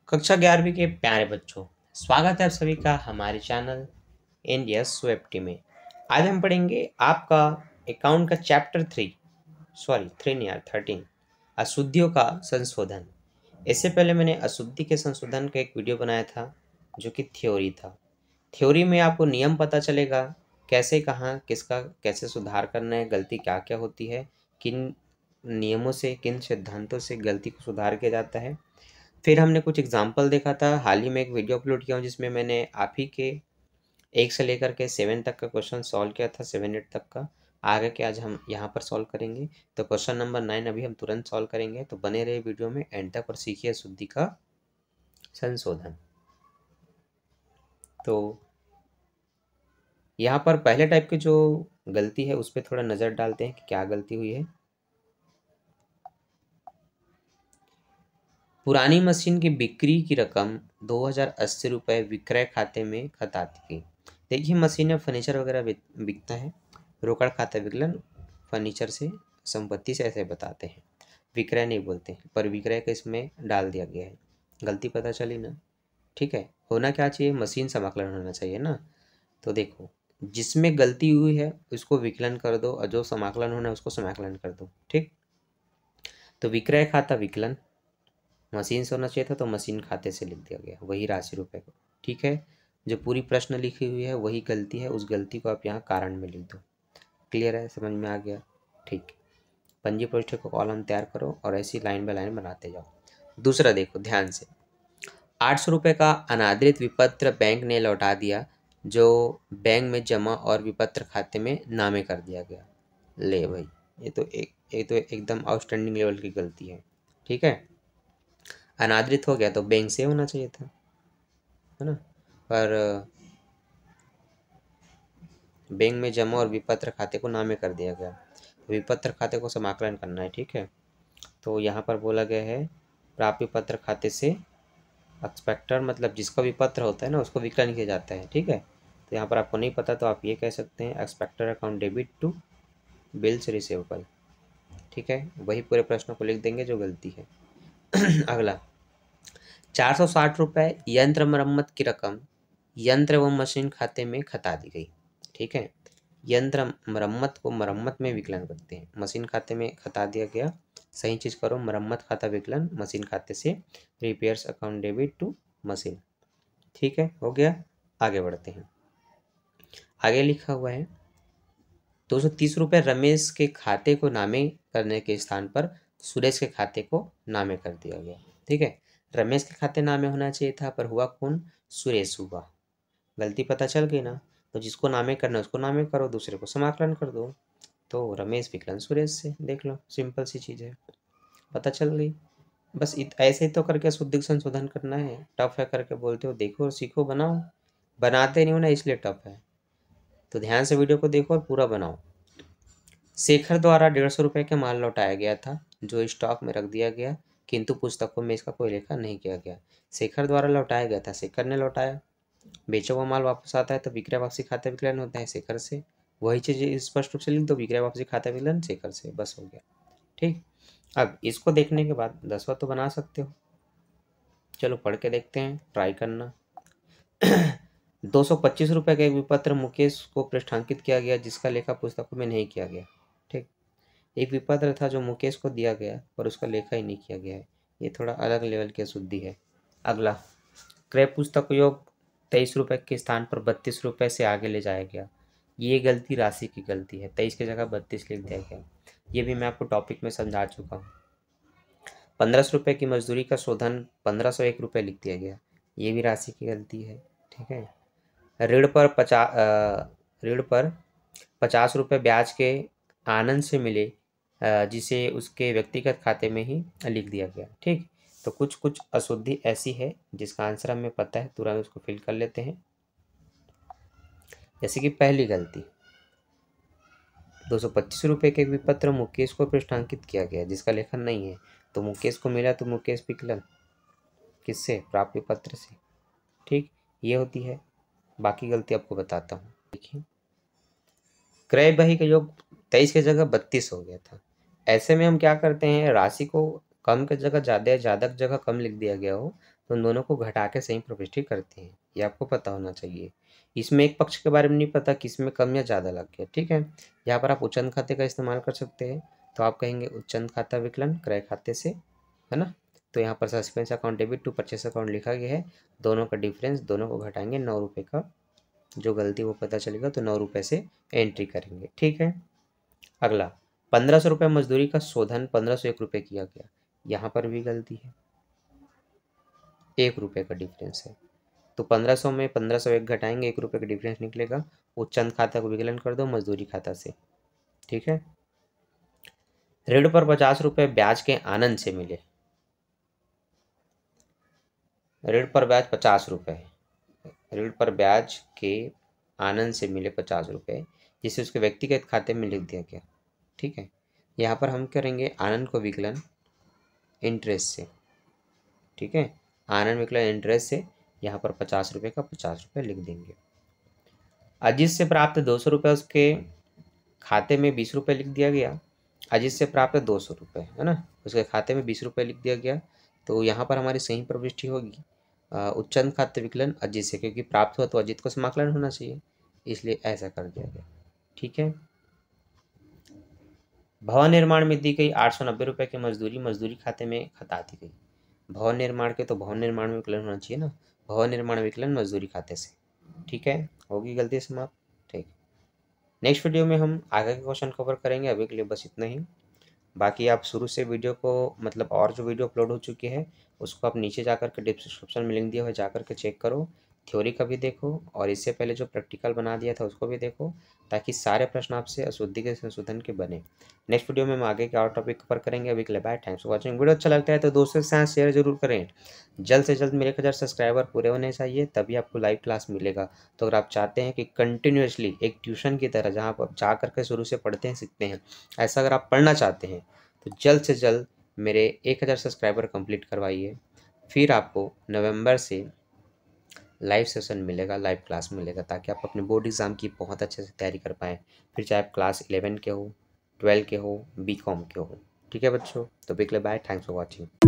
कक्षा 11वीं के प्यारे बच्चों, स्वागत है आप सभी का हमारे चैनल इंडिया स्वेप्टी में। आज हम पढ़ेंगे आपका अकाउंट का चैप्टर 13 अशुद्धियों का संशोधन। इससे पहले मैंने अशुद्धि के संशोधन का एक वीडियो बनाया था जो कि थ्योरी था। थ्योरी में आपको नियम पता चलेगा, कैसे कहाँ किसका कैसे सुधार करना है, गलती क्या क्या होती है, किन नियमों से किन सिद्धांतों से गलती को सुधार किया जाता है। फिर हमने कुछ एग्जाम्पल देखा था। हाल ही में एक वीडियो अपलोड किया हूँ जिसमें मैंने आप ही के 1 से लेकर के 7 तक का क्वेश्चन सॉल्व किया था, 7-8 तक का। आगे के आज हम यहाँ पर सॉल्व करेंगे। तो क्वेश्चन नंबर 9 अभी हम तुरंत सॉल्व करेंगे, तो बने रहे वीडियो में एंड तक और सीखिए शुद्धि का संशोधन। तो यहाँ पर पहले टाइप की जो गलती है उस पर थोड़ा नज़र डालते हैं कि क्या गलती हुई है। पुरानी मशीन की बिक्री की रकम 2080 रुपये विक्रय खाते में खता दी गई। देखिए, मशीन में फर्नीचर वगैरह बिकता है। रोकड़ खाता विकलन फर्नीचर से संपत्ति से ऐसे बताते हैं, विक्रय नहीं बोलते हैं, पर विक्रय का इसमें डाल दिया गया है। गलती पता चली ना? ठीक है, होना क्या चाहिए, मशीन समाकलन होना चाहिए ना। तो देखो, जिसमें गलती हुई है उसको विकलन कर दो और जो समाकलन होना है उसको समाकलन कर दो। ठीक, तो विक्रय खाता विकलन मशीन से होना चाहिए था, तो मशीन खाते से लिख दिया गया वही राशि रुपए को। ठीक है, जो पूरी प्रश्न लिखी हुई है वही गलती है, उस गलती को आप यहाँ कारण में लिख दो। क्लियर है, समझ में आ गया? ठीक, पंजी पृष्ठ को कॉलम तैयार करो और ऐसी लाइन बाय लाइन बनाते जाओ। दूसरा देखो ध्यान से, 800 रुपये का अनादृत विपत्र बैंक ने लौटा दिया जो बैंक में जमा और विपत्र खाते में नामे कर दिया गया। ले भाई, ये तो एकदम आउटस्टैंडिंग लेवल की गलती है। ठीक है, अनादृत हो गया तो बैंक से होना चाहिए था, है ना, पर बैंक में जमा और विपत्र खाते को नामे कर दिया गया। विपत्र खाते को समाकलन करना है। ठीक है, तो यहाँ पर बोला गया है प्राप्त विपत्र खाते से एक्सपेक्टर, मतलब जिसका विपत्र होता है ना उसको विकलन किया जाता है। ठीक है, तो यहाँ पर आपको नहीं पता तो आप ये कह सकते हैं acceptor account debit to bills receivable. ठीक है, वही पूरे प्रश्न को लिख देंगे जो गलती है। अगला, 460 रुपये यंत्र मरम्मत की रकम यंत्र एवं मशीन खाते में खता दी गई। ठीक है, यंत्र मरम्मत को मरम्मत में विकलन करते हैं, मशीन खाते में खता दिया गया। सही चीज़ करो, मरम्मत खाता विकलन मशीन खाते से repairs account debit to machine. ठीक है, हो गया। आगे बढ़ते हैं। आगे लिखा हुआ है 230 रुपये रमेश के खाते को नामे करने के स्थान पर सुरेश के खाते को नामे कर दिया गया। ठीक है, रमेश के खाते नामे होना चाहिए था, पर हुआ कौन? सुरेश हुआ। गलती पता चल गई ना? तो जिसको नामे करना है उसको नामे करो, दूसरे को समाकलन कर दो। तो रमेश विकलन सुरेश से, देख लो, सिंपल सी चीज़ है, पता चल गई। बस ऐसे ही तो करके शुद्ध संशोधन करना है। टफ है करके बोलते हो, देखो सीखो बनाओ, बनाते नहीं हो ना इसलिए टफ है। तो ध्यान से वीडियो को देखो और पूरा बनाओ। शेखर द्वारा 150 रुपये के माल लौटाया गया था जो स्टॉक में रख दिया गया, किंतु पुस्तकों में इसका कोई लेखा नहीं किया गया। शेखर द्वारा लौटाया गया था, शेखर ने लौटाया। बेचा हुआ माल वापस आता है तो विक्रय वापसी खाता विकलन होता है शेखर से। वही चीज़ स्पष्ट रूप से लिख दो, विक्रय वापसी खाता विकलन शेखर से, बस हो गया। ठीक, अब इसको देखने के बाद 10वां तो बना सकते हो। चलो पढ़ के देखते हैं, ट्राई करना। 225 रुपये का एक विपत्र मुकेश को पृष्ठांकित किया गया जिसका लेखा पुस्तकों में नहीं किया गया। ठीक, एक विपत्र था जो मुकेश को दिया गया पर उसका लेखा ही नहीं किया गया है, ये थोड़ा अलग लेवल की अशुद्धि है। अगला, क्रय पुस्तक योग 23 रुपये के स्थान पर 32 रुपये से आगे ले जाया गया। ये गलती राशि की गलती है, 23 की जगह 32 लिख दिया गया। ये भी मैं आपको टॉपिक में समझा चुका हूँ। 1500 रुपये की मजदूरी का शोधन 1501 रुपये लिख दिया गया, ये भी राशि की गलती है। ठीक है, ऋण पर 50 रुपये ब्याज के आनंद से मिले जिसे उसके व्यक्तिगत खाते में ही लिख दिया गया। ठीक, तो कुछ कुछ अशुद्धि ऐसी है जिसका आंसर हमें पता है, तुरंत उसको फिल कर लेते हैं। जैसे कि पहली गलती, 225 रुपये के विपत्र मुकेश को पृष्ठांकित किया गया जिसका लेखन नहीं है, तो मुकेश को मिला तो मुकेश विकलन किससे? प्राप्त विपत्र से। ठीक, ये होती है। बाकी गलती आपको बताता हूँ। देखिए, क्रय बही का योग 23 की जगह 32 हो गया था। ऐसे में हम क्या करते हैं, राशि को कम की जगह ज़्यादा, ज़्यादा की जगह कम लिख दिया गया हो तो उन दोनों को घटा के सही प्रविष्टि करते हैं, ये आपको पता होना चाहिए। इसमें एक पक्ष के बारे में नहीं पता कि इसमें कम या ज़्यादा लग गया, ठीक है। यहाँ पर आप उच्चंत खाते का इस्तेमाल कर सकते हैं, तो आप कहेंगे उच्चंत खाता विकलन क्रय खाते से, है ना। तो यहाँ पर suspense account debit to purchase account लिखा गया है, दोनों का डिफरेंस, दोनों को घटाएंगे, 9 रुपये का जो गलती वो पता चलेगा, तो 9 रुपये से एंट्री करेंगे, ठीक है। अगला 1500 रुपये मजदूरी का शोधन 1501 रुपये किया गया, यहाँ पर भी गलती है, 1 रुपये का डिफरेंस है। तो 1500 में 1501 घटाएंगे, 1 रुपये का डिफरेंस निकलेगा, उच्चंत खाता को विकलन कर दो मजदूरी खाता से, ठीक है। ऋण पर 50 रुपये ब्याज के आनंद से मिले, ऋण पर ब्याज 50 रुपये, ऋण पर ब्याज के आनंद से मिले 50 रुपये, जिसे उसके व्यक्तिगत खाते में लिख दिया गया, ठीक है। यहाँ पर हम करेंगे आनंद को विकलन इंटरेस्ट से, ठीक है, आनंद विकलन इंटरेस्ट से, यहाँ पर 50 रुपये का 50 रुपये लिख देंगे। अजित से प्राप्त 200 रुपये उसके खाते में 20 रुपये लिख दिया गया, अजित से प्राप्त 200 रुपये, है ना, उसके खाते में 20 रुपये लिख दिया गया, तो यहाँ पर हमारी सही प्रविष्टि होगी उच्चंत खाते विकलन अजित से, क्योंकि प्राप्त हुआ तो अजित को समाकलन होना चाहिए, इसलिए ऐसा कर दिया गया, ठीक है। भवन निर्माण में दी गई 890 रुपये की मजदूरी मजदूरी खाते में खता दी गई, भवन निर्माण के तो भवन निर्माण में विकलन होना चाहिए ना, भवन निर्माण विकलन मजदूरी खाते से, ठीक है, होगी गलती समाप्त, ठीक। नेक्स्ट वीडियो में हम आगे के क्वेश्चन कवर करेंगे, अभी के लिए बस इतना ही। बाकी आप शुरू से वीडियो को मतलब और जो वीडियो अपलोड हो चुकी है उसको आप नीचे जाकर के डिस्क्रिप्शन में लिंक दिया हुआ है, जाकर के चेक करो, थ्योरी का भी देखो, और इससे पहले जो प्रैक्टिकल बना दिया था उसको भी देखो, ताकि सारे प्रश्न आपसे अशुद्धि के संशोधन के बने। नेक्स्ट वीडियो में हम आगे के और टॉपिक कवर करेंगे, अभी के लिए bye, thanks for watching. Video अच्छा लगता है तो दोस्तों के साथ शेयर जरूर करें, जल्द से जल्द मेरे 1000 सब्सक्राइबर पूरे होने चाहिए, तभी आपको लाइव क्लास मिलेगा। तो अगर आप चाहते हैं कि कंटिन्यूसली एक ट्यूशन की तरह जहाँ आप जा करके शुरू से पढ़ते हैं सीखते हैं, ऐसा अगर आप पढ़ना चाहते हैं तो जल्द से जल्द मेरे 1000 सब्सक्राइबर कंप्लीट करवाइए, फिर आपको नवंबर से लाइव सेशन मिलेगा, लाइव क्लास मिलेगा, ताकि आप अपने बोर्ड एग्ज़ाम की बहुत अच्छे से तैयारी कर पाएँ, फिर चाहे आप क्लास 11 के हो, 12 के हो, बीकॉम के हो, ठीक है बच्चों। तो big bye, thanks for watching.